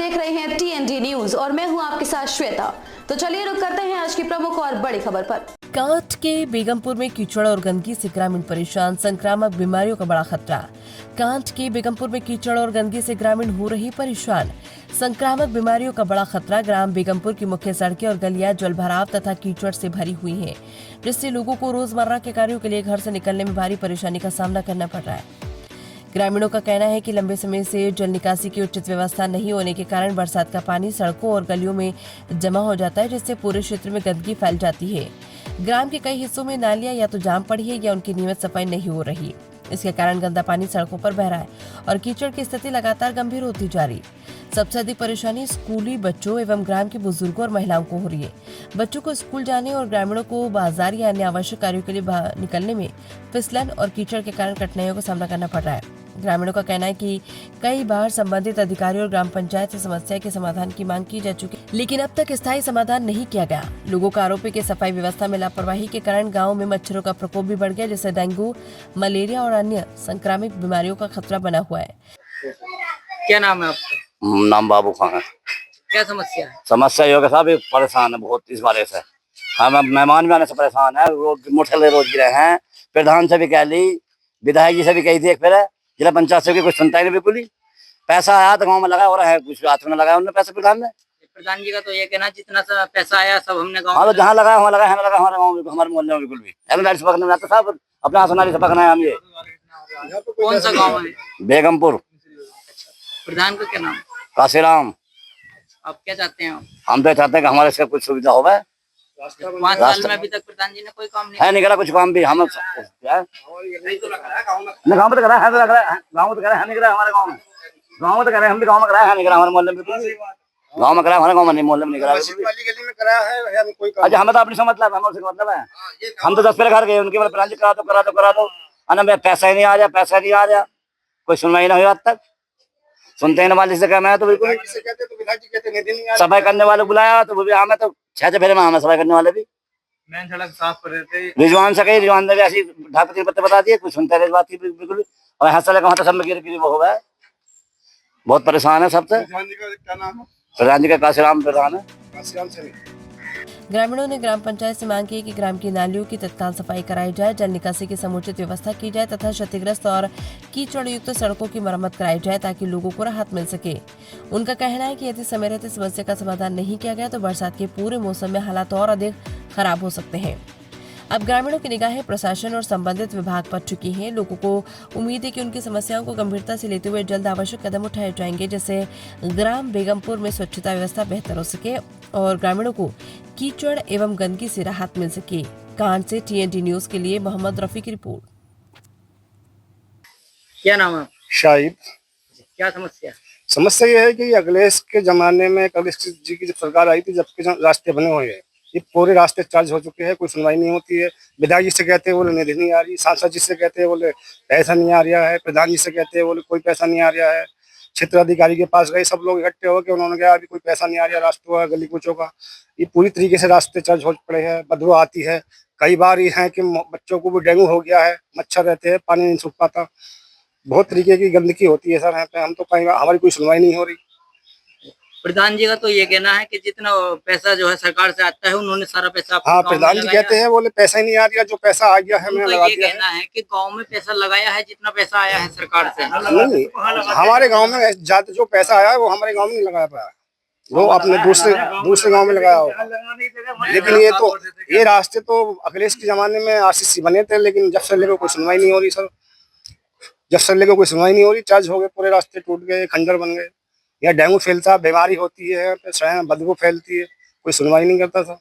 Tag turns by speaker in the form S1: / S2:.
S1: देख रहे हैं TND न्यूज और मैं हूं आपके साथ श्वेता। तो चलिए रुक करते हैं आज की प्रमुख और बड़ी खबर पर।
S2: कांठ के बेगमपुर में कीचड़ और गंदगी से ग्रामीण परेशान, संक्रामक बीमारियों का बड़ा खतरा। कांठ के बेगमपुर में कीचड़ और गंदगी से ग्रामीण हो रही परेशान, संक्रामक बीमारियों का बड़ा खतरा। ग्राम बेगमपुर की मुख्य सड़कें और गलियां जलभराव तथा कीचड़ से भरी हुई हैं, जिससे लोगों को रोजमर्रा के कार्यों के लिए घर से निकलने में भारी परेशानी का सामना करना पड़ रहा है। ग्रामीणों का कहना है कि लंबे समय से जल निकासी की उचित व्यवस्था नहीं होने के कारण बरसात का पानी सड़कों और गलियों में जमा हो जाता है, जिससे पूरे क्षेत्र में गंदगी फैल जाती है। ग्राम के कई हिस्सों में नालियां या तो जाम पड़ी है या उनकी नियमित सफाई नहीं हो रही। इसके कारण गंदा पानी सड़कों पर बह रहा है और कीचड़ की स्थिति लगातार गंभीर होती जा रही। सबसे अधिक परेशानी स्कूली बच्चों एवं ग्राम के बुजुर्गों और महिलाओं को हो रही है। बच्चों को स्कूल जाने और ग्रामीणों को बाजार या अन्य आवश्यक कार्यों के लिए बाहर निकलने में फिसलन और कीचड़ के कारण कठिनाइयों का सामना करना पड़ रहा है। ग्रामीणों का कहना है कि कई बार संबंधित अधिकारियों और ग्राम पंचायत से समस्या के समाधान की मांग की जा चुकी, लेकिन अब तक स्थायी समाधान नहीं किया गया। लोगों का आरोप है कि सफाई व्यवस्था में लापरवाही के कारण गाँव में मच्छरों का प्रकोप भी बढ़ गया, जिससे डेंगू, मलेरिया और अन्य संक्रामक बीमारियों का खतरा बना हुआ है।
S3: क्या नाम है आपका?
S4: नाम बाबू खान है।
S3: क्या समस्या है?
S4: समस्या योगा साहब परेशान है बहुत इस बारे से। हम अब मेहमान भी आने से परेशान है, रोज मोटरसाइकिल रोज गिरे हैं। प्रधान से भी कह ली, विधायक जी से भी कही थी, फिर जिला पंचायत से भी कुछ सुनता ही नहीं बिल्कुल ही। पैसा आया तो गाँव में लगा हो रहा है, कुछ हाथ में लगाया उन्होंने पैसा प्रधान ने।
S3: प्रधान जी का तो ये कहना जितना सा पैसा आया सब हमने गाँव
S4: हाँ तो जहाँ लगा वहाँ लगा, हमें लगा हमारे गाँव में, हमारे मोहल्ले में बिल्कुल भी गाड़ी से पकड़ने जाते साहब, अपना आसनारी से पकड़ना है हम। ये
S3: कौन सा गाँव है?
S4: बेगमपुर।
S3: प्रधान का क्या नाम?
S4: काशीराम।
S3: आप क्या चाहते हैं?
S4: हम तो चाहते हैं कि हमारे से कुछ सुविधा हो।
S3: 5 साल में अभी तक प्रधान जी ने कोई काम नहीं
S4: है नहीं करा कुछ काम भी। हम क्या गाँव में तो करा है, गाँव में तो करा है नहीं करा हमारे गाँव में। गाँव में तो करा हम भी, गाँव में करा है नहीं करा हमारे मोहल्ले में। गाँव में करा हमारे गाँव में नहीं, मोहल्ले में नहीं करा। अच्छा हमें तो अपनी समझ मतलब है, हम तो 10 पेड़ घर गए उनके बाद प्रधान जी करा दो अना पैसा ही नहीं आ रहा, पैसा नहीं आ रहा, कोई सुनवाई नहीं हुई आज तक। सुनते हैं वाले से क्या, मैं तो बिल्कुल सफाई करने वाले बुलाया तो वो भी हमें तो 6 फेरे में हमें सफाई करने वाले भी
S3: मेन सड़क साफ कर रहे थे।
S4: रिजवान से कही, रिजवान ने भी ऐसी ढाक पत्ते बता दिए, कुछ सुनते रहे बात की बिल्कुल भी। और हंस लगा वहां तो सब में गिर वो हो गया। बहुत परेशान है सबसे। प्रधान जी का काशीराम प्रधान है।
S2: ग्रामीणों ने ग्राम पंचायत से मांग की कि ग्राम की नालियों की तत्काल सफाई कराई जाए, जल निकासी की समुचित व्यवस्था की जाए तथा क्षतिग्रस्त और कीचड़ युक्त सड़कों की मरम्मत कराई जाए ताकि लोगों को राहत मिल सके। उनका कहना है कि यदि समय रहते समस्या का समाधान नहीं किया गया तो बरसात के पूरे मौसम में हालात और अधिक खराब हो सकते हैं। अब ग्रामीणों की निगाहें प्रशासन और संबंधित विभाग पर चुकी हैं। लोगों को उम्मीद है कि उनकी समस्याओं को गंभीरता से लेते हुए जल्द आवश्यक कदम उठाए जाएंगे, जिससे ग्राम बेगमपुर में स्वच्छता व्यवस्था बेहतर हो सके और ग्रामीणों को कीचड़ एवं गंदगी से राहत मिल सके। कांठ से TND न्यूज के लिए मोहम्मद रफी की रिपोर्ट।
S3: क्या नाम है?
S5: शाहिद।
S3: क्या समस्या?
S5: समस्या ये है कि अखिलेश के जमाने में, अखिलेश जी की जब सरकार आई थी, जब के रास्ते बने हुए हैं, ये पूरे रास्ते चार्ज हो चुके हैं, कोई सुनवाई नहीं होती है। विधायक जी से कहते हैं बोले निधि नहीं आ रही, सांसद जी से कहते हैं बोले पैसा नहीं आ रहा है, प्रधान जी से कहते हैं बोले कोई पैसा नहीं आ रहा है। क्षेत्र अधिकारी के पास गए, सब लोग इकट्ठे हो गए, उन्होंने कहा अभी कोई पैसा नहीं आ रहा रास्तों का, गली कूचों का। ये पूरी तरीके से रास्ते चार्ज हो पड़े हैं, बदबू आती है। कई बार ये है कि बच्चों को भी डेंगू हो गया है, मच्छर रहते हैं, पानी नहीं सूख पाता, बहुत तरीके की गंदगी होती है सर यहाँ पे। हम तो कहीं हमारी कोई सुनवाई नहीं हो रही।
S3: प्रधान जी का तो ये कहना है कि जितना पैसा जो है सरकार से आता है उन्होंने सारा पैसा
S5: हाँ, प्रधान जी कहते हैं बोले पैसा ही नहीं आ रहा, जो पैसा आ गया है मैंने लगा दिया है।
S3: कहना है कि गांव में पैसा लगाया है, जितना पैसा आया है सरकार से।
S5: नहीं, हमारे गांव में ज्यादा जो पैसा आया है वो हमारे गांव में नहीं लगाया पाया, वो अपने दूसरे गांव में लगाया हो। लेकिन ये रास्ते तो अखिलेश के जमाने में RCC बने थे, लेकिन जब से लेकर कोई सुनवाई नहीं हो रही सर। जब से लेकर कोई सुनवाई नहीं हो रही, चार्ज हो गए, पूरे रास्ते टूट गए, खंडर बन गए। या डेंगू फैलता, बीमारी होती है, बदबू फैलती है, कोई सुनवाई नहीं करता था।